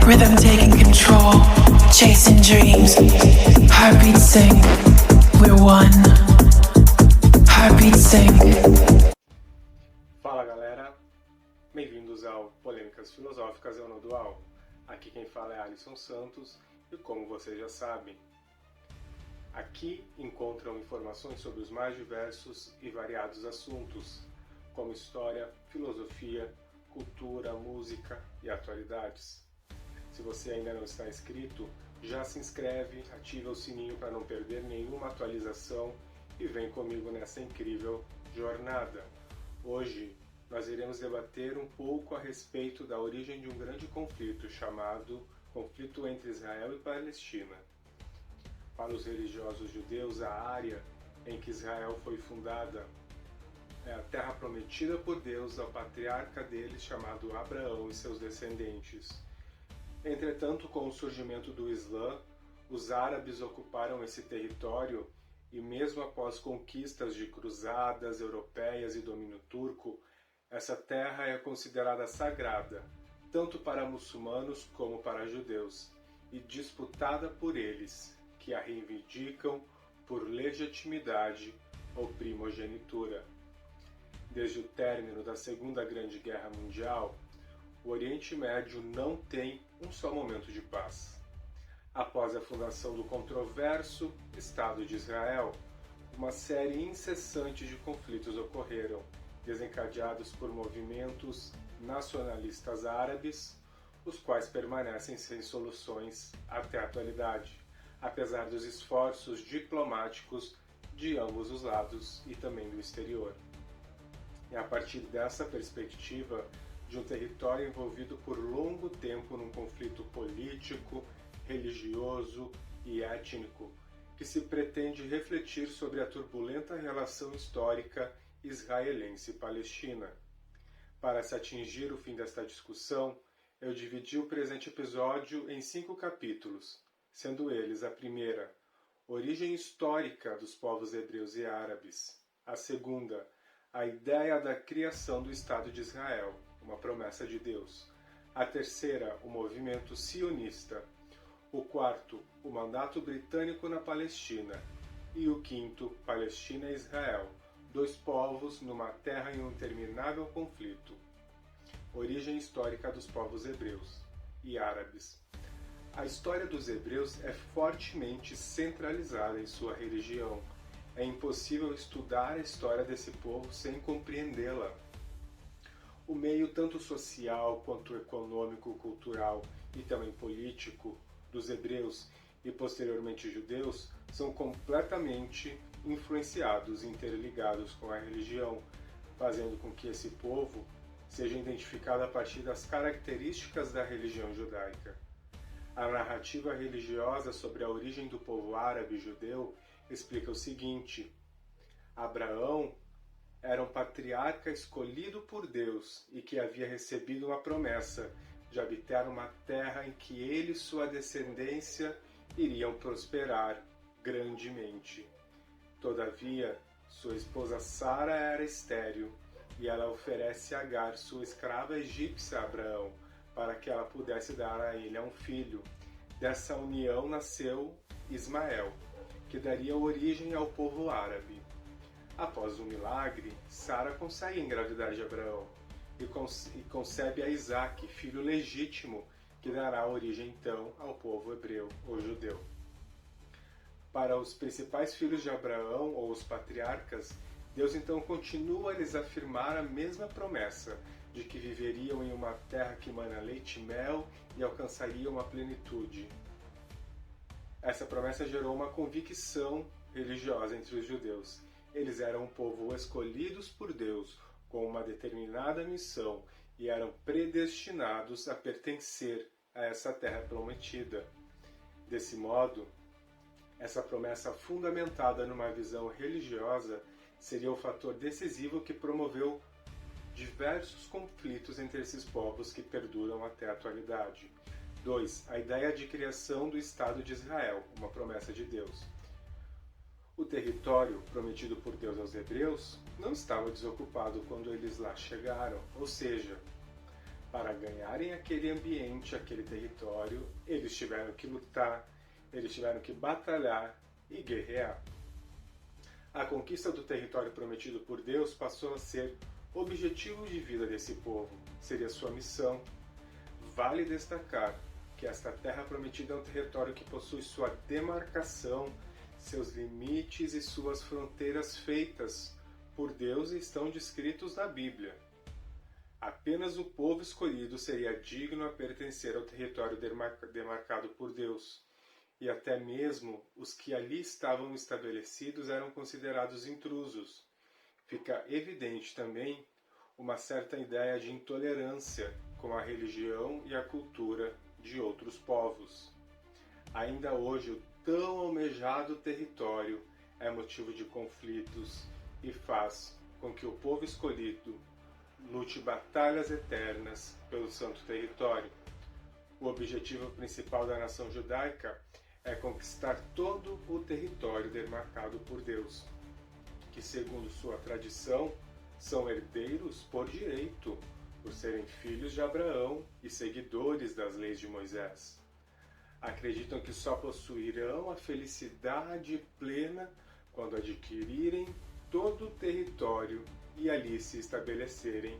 Rhythm taking control, chasing dreams. Heartbeat sing, we're one. Heartbeat sing. Fala galera, bem-vindos ao Polêmicas Filosóficas Eu No Dual. Aqui quem fala é Alisson Santos e como vocês já sabem, aqui encontram informações sobre os mais diversos e variados assuntos, como história, filosofia, cultura, música e atualidades. Se você ainda não está inscrito, já se inscreve, ativa o sininho para não perder nenhuma atualização e vem comigo nessa incrível jornada. Hoje nós iremos debater um pouco a respeito da origem de um grande conflito chamado conflito entre Israel e Palestina. Para os religiosos judeus, a área em que Israel foi fundada é a terra prometida por Deus ao patriarca deles chamado Abraão e seus descendentes. Entretanto, com o surgimento do Islã, os árabes ocuparam esse território e mesmo após conquistas de cruzadas europeias e domínio turco, essa terra é considerada sagrada, tanto para muçulmanos como para judeus, e disputada por eles, que a reivindicam por legitimidade ou primogenitura. Desde o término da Segunda Grande Guerra Mundial, o Oriente Médio não tem um só momento de paz. Após a fundação do controverso Estado de Israel, uma série incessante de conflitos ocorreram, desencadeados por movimentos nacionalistas árabes, os quais permanecem sem soluções até a atualidade, apesar dos esforços diplomáticos de ambos os lados e também do exterior. É a partir dessa perspectiva de um território envolvido por longo tempo num conflito político, religioso e étnico, que se pretende refletir sobre a turbulenta relação histórica israelense-palestina. Para se atingir o fim desta discussão, eu dividi o presente episódio em 5 capítulos, sendo eles a primeira, origem histórica dos povos hebreus e árabes, a segunda, a ideia da criação do Estado de Israel, uma promessa de Deus, a terceira, o movimento sionista, o quarto, o mandato britânico na Palestina, e o quinto, Palestina e Israel, dois povos numa terra em um interminável conflito. Origem histórica dos povos hebreus e árabes. A história dos hebreus é fortemente centralizada em sua religião. É impossível estudar a história desse povo sem compreendê-la. O meio tanto social quanto econômico, cultural e também político dos hebreus e posteriormente judeus são completamente influenciados e interligados com a religião, fazendo com que esse povo seja identificado a partir das características da religião judaica. A narrativa religiosa sobre a origem do povo árabe e judeu explica o seguinte: Abraão era um patriarca escolhido por Deus e que havia recebido uma promessa de habitar uma terra em que ele e sua descendência iriam prosperar grandemente. Todavia, sua esposa Sara era estéril e ela oferece Agar, sua escrava egípcia, a Abraão, para que ela pudesse dar a ele um filho. Dessa união nasceu Ismael, que daria origem ao povo árabe. Após um milagre, Sara consegue engravidar de Abraão e concebe a Isaque, filho legítimo, que dará origem então ao povo hebreu ou judeu. Para os principais filhos de Abraão, ou os patriarcas, Deus então continua a lhes afirmar a mesma promessa de que viveriam em uma terra que emana leite e mel e alcançariam a plenitude. Essa promessa gerou uma convicção religiosa entre os judeus. Eles eram um povo escolhidos por Deus com uma determinada missão e eram predestinados a pertencer a essa terra prometida. Desse modo, essa promessa fundamentada numa visão religiosa seria o fator decisivo que promoveu diversos conflitos entre esses povos que perduram até a atualidade. 2. A ideia de criação do Estado de Israel, uma promessa de Deus. O território prometido por Deus aos hebreus não estava desocupado quando eles lá chegaram, ou seja, Para ganharem aquele ambiente, aquele território, eles tiveram que lutar, eles tiveram que batalhar e guerrear. A conquista do território prometido por Deus passou a ser o objetivo de vida desse povo, seria sua missão. Vale destacar que esta terra prometida é um território que possui sua demarcação, seus limites e suas fronteiras feitas por Deus e estão descritos na Bíblia. Apenas o povo escolhido seria digno a pertencer ao território demarcado por Deus, e até mesmo os que ali estavam estabelecidos eram considerados intrusos. Fica evidente também uma certa ideia de intolerância com a religião e a cultura de outros povos. Ainda hoje, o tão almejado território é motivo de conflitos e faz com que o povo escolhido lute batalhas eternas pelo santo território. O objetivo principal da nação judaica é conquistar todo o território demarcado por Deus, que, segundo sua tradição, são herdeiros por direito, por serem filhos de Abraão e seguidores das leis de Moisés. Acreditam que só possuirão a felicidade plena quando adquirirem todo o território e ali se estabelecerem,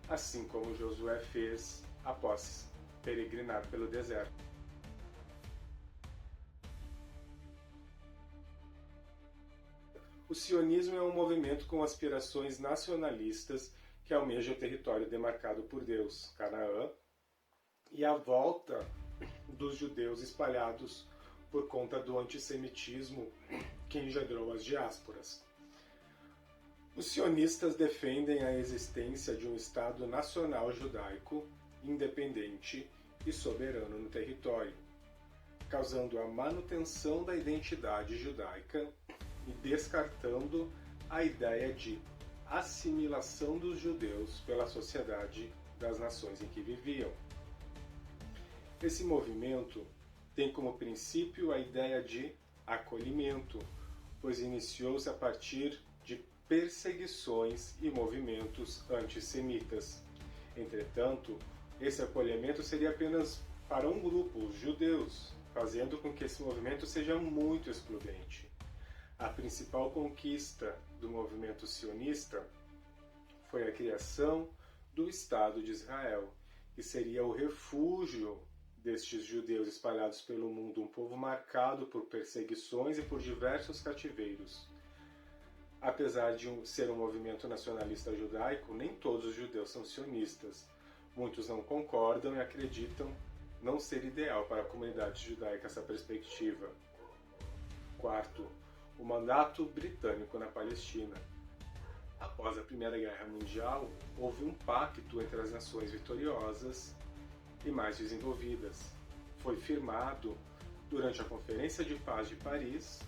assim como Josué fez após peregrinar pelo deserto. O sionismo é um movimento com aspirações nacionalistas que almeja o território demarcado por Deus, Canaã, e a volta dos judeus espalhados por conta do antissemitismo que engendrou as diásporas. Os sionistas defendem a existência de um Estado nacional judaico, independente e soberano no território, causando a manutenção da identidade judaica e descartando a ideia de assimilação dos judeus pela sociedade das nações em que viviam. Esse movimento tem como princípio a ideia de acolhimento, pois iniciou-se a partir de perseguições e movimentos antissemitas. Entretanto, esse acolhimento seria apenas para um grupo, os judeus, fazendo com que esse movimento seja muito excludente. A principal conquista do movimento sionista foi a criação do Estado de Israel, que seria o refúgio destes judeus espalhados pelo mundo, um povo marcado por perseguições e por diversos cativeiros. Apesar de ser um movimento nacionalista judaico, nem todos os judeus são sionistas. Muitos não concordam e acreditam não ser ideal para a comunidade judaica essa perspectiva. Quarto, o mandato britânico na Palestina. Após a Primeira Guerra Mundial, houve um pacto entre as nações vitoriosas e mais desenvolvidas. Foi firmado durante a Conferência de Paz de Paris,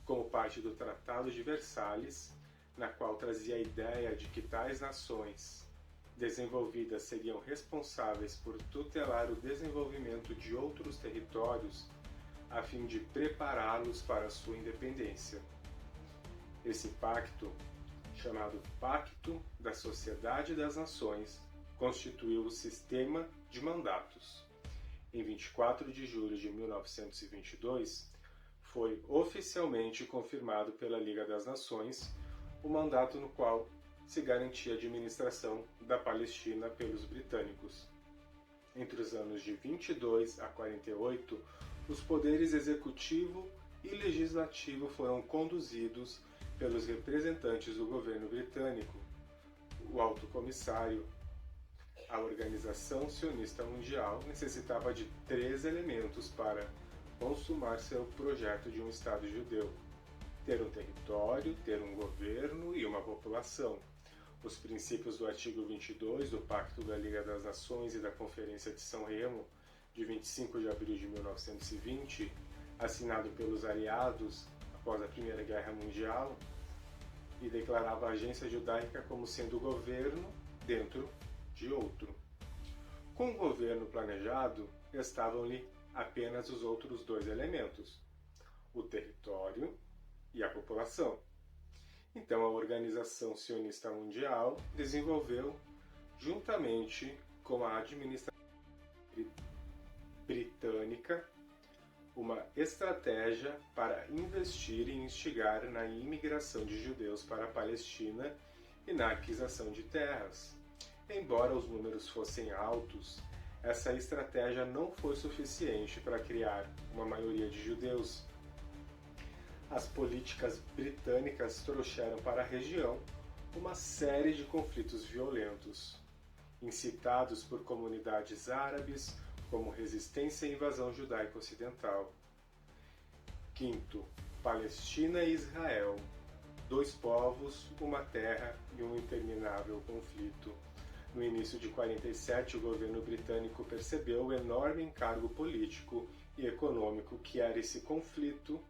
como parte do Tratado de Versalhes, na qual trazia a ideia de que tais nações desenvolvidas seriam responsáveis por tutelar o desenvolvimento de outros territórios a fim de prepará-los para a sua independência. Esse pacto, chamado Pacto da Sociedade das Nações, constituiu o sistema de mandatos. Em 24 de julho de 1922, foi oficialmente confirmado pela Liga das Nações o mandato no qual se garantia a administração da Palestina pelos britânicos. Entre os anos de 22 a 48, os poderes executivo e legislativo foram conduzidos pelos representantes do governo britânico. O Alto Comissário, a Organização Sionista Mundial, necessitava de 3 elementos para consumar seu projeto de um Estado judeu: ter um território, ter um governo e uma população. Os princípios do artigo 22 do Pacto da Liga das Nações e da Conferência de São Remo, de 25 de abril de 1920, assinado pelos aliados após a Primeira Guerra Mundial, e declarava a agência judaica como sendo o governo dentro de outro. Com o governo planejado, restavam-lhe apenas os outros 2 elementos: o território e a população. Então a Organização Sionista Mundial desenvolveu, juntamente com a administração britânica uma estratégia para investir e instigar na imigração de judeus para a Palestina e na aquisição de terras. Embora os números fossem altos, essa estratégia não foi suficiente para criar uma maioria de judeus. As políticas britânicas trouxeram para a região uma série de conflitos violentos, incitados por comunidades árabes como resistência à invasão judaica ocidental. Quinto, Palestina e Israel, dois povos, uma terra e um interminável conflito. No início de 47, o governo britânico percebeu o enorme encargo político e econômico que era esse conflito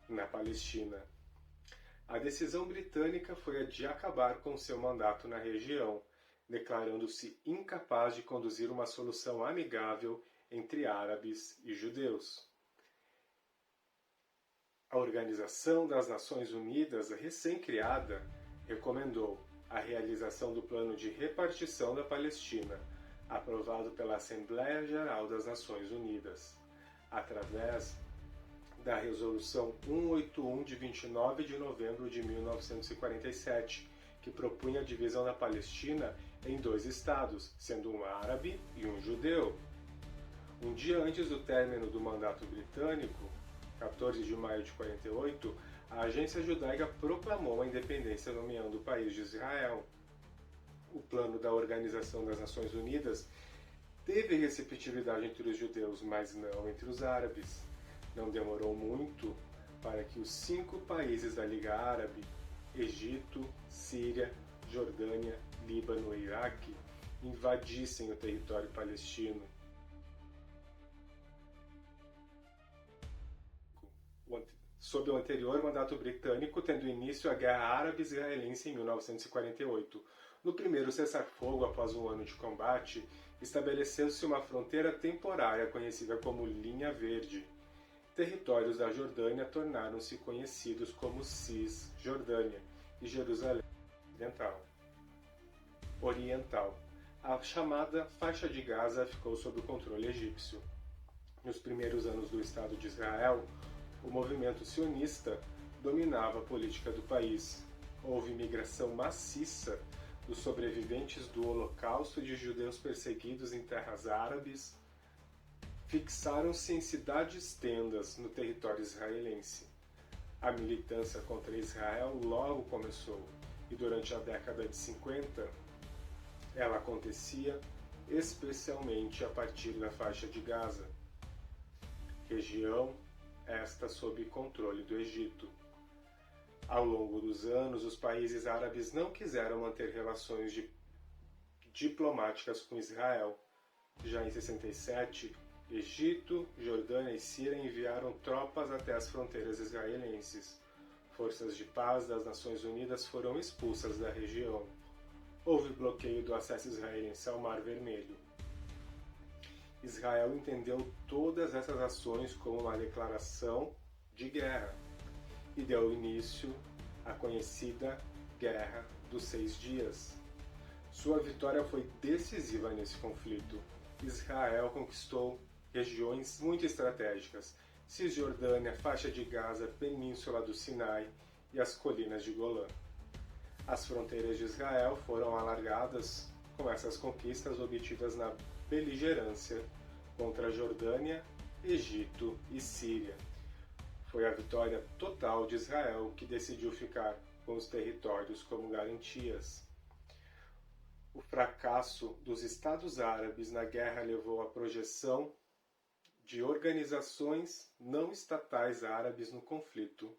na Palestina. A decisão britânica foi a de acabar com seu mandato na região, declarando-se incapaz de conduzir uma solução amigável entre árabes e judeus. A Organização das Nações Unidas, recém-criada, recomendou a realização do Plano de Repartição da Palestina, aprovado pela Assembleia Geral das Nações Unidas, através da Resolução 181 de 29 de novembro de 1947, que propunha a divisão da Palestina em dois estados, sendo um árabe e um judeu. Um dia antes do término do mandato britânico, 14 de maio de 48, a Agência Judaica proclamou a independência nomeando o país de Israel. O plano da Organização das Nações Unidas teve receptividade entre os judeus, mas não entre os árabes. Não demorou muito para que os 5 países da Liga Árabe, Egito, Síria, Jordânia, Líbano e Iraque, invadissem o território palestino. Sob o anterior mandato britânico, tendo início a Guerra Árabe-Israelense em 1948. No primeiro cessar-fogo, após um ano de combate, estabeleceu-se uma fronteira temporária conhecida como Linha Verde. Territórios da Jordânia tornaram-se conhecidos como Cisjordânia e Jerusalém Oriental. A chamada Faixa de Gaza ficou sob o controle egípcio. Nos primeiros anos do Estado de Israel, o movimento sionista dominava a política do país. Houve migração maciça dos sobreviventes do Holocausto e de judeus perseguidos em terras árabes. Fixaram-se em cidades-tendas no território israelense. A militância contra Israel logo começou, e durante a década de 50, ela acontecia especialmente a partir da Faixa de Gaza, região esta sob controle do Egito. Ao longo dos anos, os países árabes não quiseram manter relações diplomáticas com Israel. Já em 67, Egito, Jordânia e Síria enviaram tropas até as fronteiras israelenses. Forças de paz das Nações Unidas foram expulsas da região. Houve bloqueio do acesso israelense ao Mar Vermelho. Israel entendeu todas essas ações como uma declaração de guerra e deu início à conhecida Guerra dos 6 Dias. Sua vitória foi decisiva nesse conflito. Israel conquistou regiões muito estratégicas: Cisjordânia, Faixa de Gaza, Península do Sinai e as colinas de Golã. As fronteiras de Israel foram alargadas com essas conquistas obtidas na beligerância contra a Jordânia, Egito e Síria. Foi a vitória total de Israel que decidiu ficar com os territórios como garantias. O fracasso dos Estados Árabes na guerra levou à projeção de organizações não estatais árabes no conflito.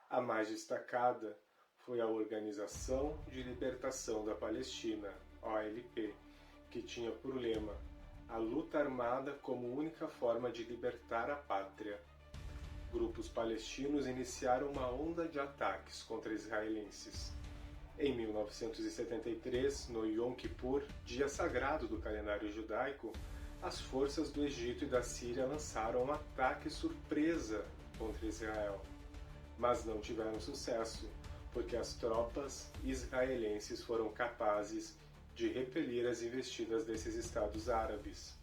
A mais destacada foi a Organização de Libertação da Palestina, OLP, que tinha por lema a luta armada como única forma de libertar a pátria. Grupos palestinos iniciaram uma onda de ataques contra israelenses. Em 1973, no Yom Kippur, dia sagrado do calendário judaico, as forças do Egito e da Síria lançaram um ataque surpresa contra Israel. Mas não tiveram sucesso, porque as tropas israelenses foram capazes de repelir as investidas desses estados árabes.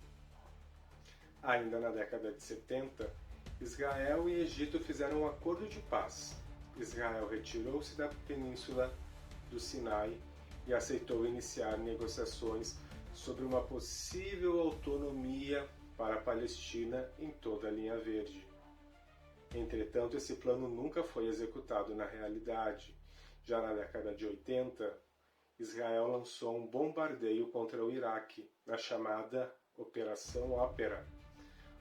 Ainda na década de 70, Israel e Egito fizeram um acordo de paz. Israel retirou-se da península do Sinai e aceitou iniciar negociações sobre uma possível autonomia para a Palestina em toda a linha verde. Entretanto, esse plano nunca foi executado na realidade. Já na década de 80, Israel lançou um bombardeio contra o Iraque, na chamada Operação Ópera,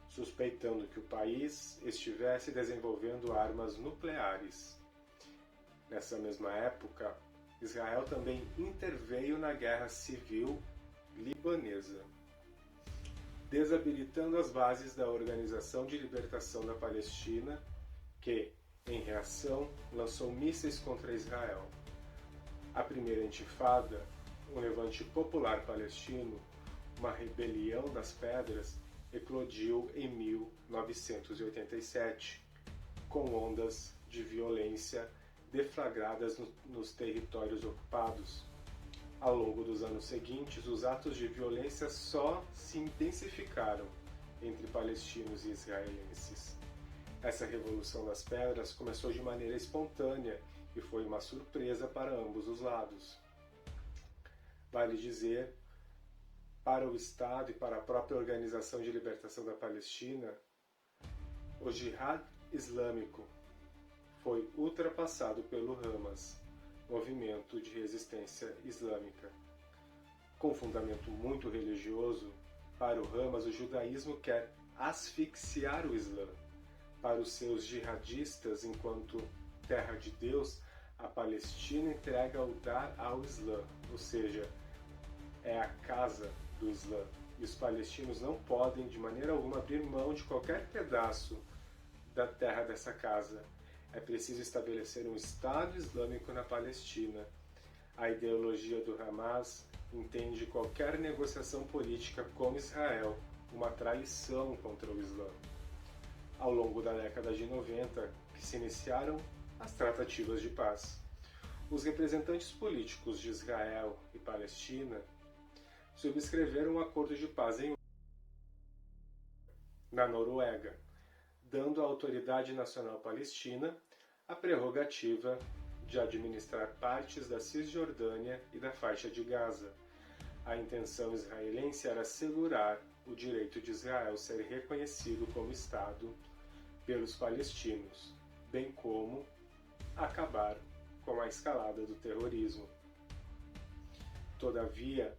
suspeitando que o país estivesse desenvolvendo armas nucleares. Nessa mesma época, Israel também interveio na guerra civil libanesa, desabilitando as bases da Organização de Libertação da Palestina, que, em reação, lançou mísseis contra Israel. A primeira intifada, um levante popular palestino, uma rebelião das pedras, eclodiu em 1987, com ondas de violência deflagradas nos territórios ocupados. Ao longo dos anos seguintes, os atos de violência só se intensificaram entre palestinos e israelenses. Essa Revolução das Pedras começou de maneira espontânea e foi uma surpresa para ambos os lados. Vale dizer, para o Estado e para a própria Organização de Libertação da Palestina, o Jihad Islâmico foi ultrapassado pelo Hamas, movimento de resistência islâmica. Com fundamento muito religioso, para o Hamas o judaísmo quer asfixiar o Islã. Para os seus jihadistas, enquanto terra de Deus, a Palestina entrega o dar ao Islã, ou seja, é a casa do Islã. E os palestinos não podem, de maneira alguma, abrir mão de qualquer pedaço da terra dessa casa. É preciso estabelecer um Estado Islâmico na Palestina. A ideologia do Hamas entende qualquer negociação política com Israel uma traição contra o Islã. Ao longo da década de 90, que se iniciaram as tratativas de paz, os representantes políticos de Israel e Palestina subscreveram um acordo de paz na Noruega, dando à Autoridade Nacional Palestina a prerrogativa de administrar partes da Cisjordânia e da faixa de Gaza. A intenção israelense era assegurar o direito de Israel ser reconhecido como Estado pelos palestinos, bem como acabar com a escalada do terrorismo. Todavia,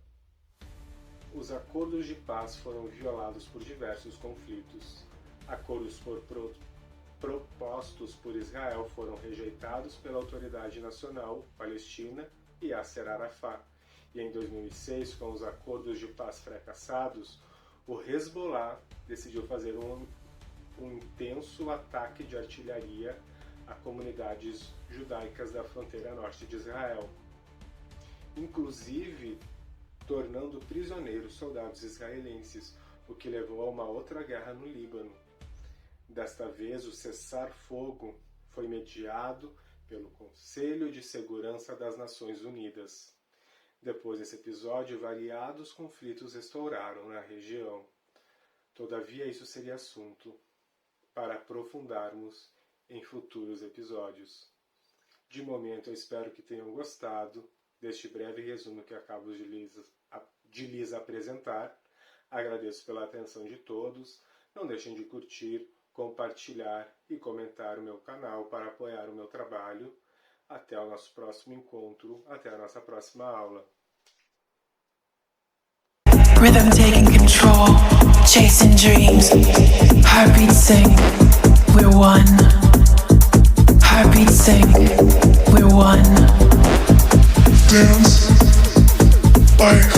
os acordos de paz foram violados por diversos conflitos. Acordos propostos por Israel foram rejeitados pela Autoridade Nacional Palestina e Yasser Arafat. E em 2006, com os acordos de paz fracassados, o Hezbollah decidiu fazer um intenso ataque de artilharia a comunidades judaicas da fronteira norte de Israel, inclusive tornando prisioneiros soldados israelenses, o que levou a uma outra guerra no Líbano. Desta vez, o cessar-fogo foi mediado pelo Conselho de Segurança das Nações Unidas. Depois desse episódio, variados conflitos estouraram na região. Todavia, isso seria assunto para aprofundarmos em futuros episódios. De momento, eu espero que tenham gostado deste breve resumo que acabo de lhes apresentar. Agradeço pela atenção de todos. Não deixem de curtir, compartilhar e comentar o meu canal para apoiar o meu trabalho. Até o nosso próximo encontro, até a nossa próxima aula. Rhythm taking control, chasing dreams. Heartbeats sing, we're one. Heartbeats sing, we're one. Dance, life.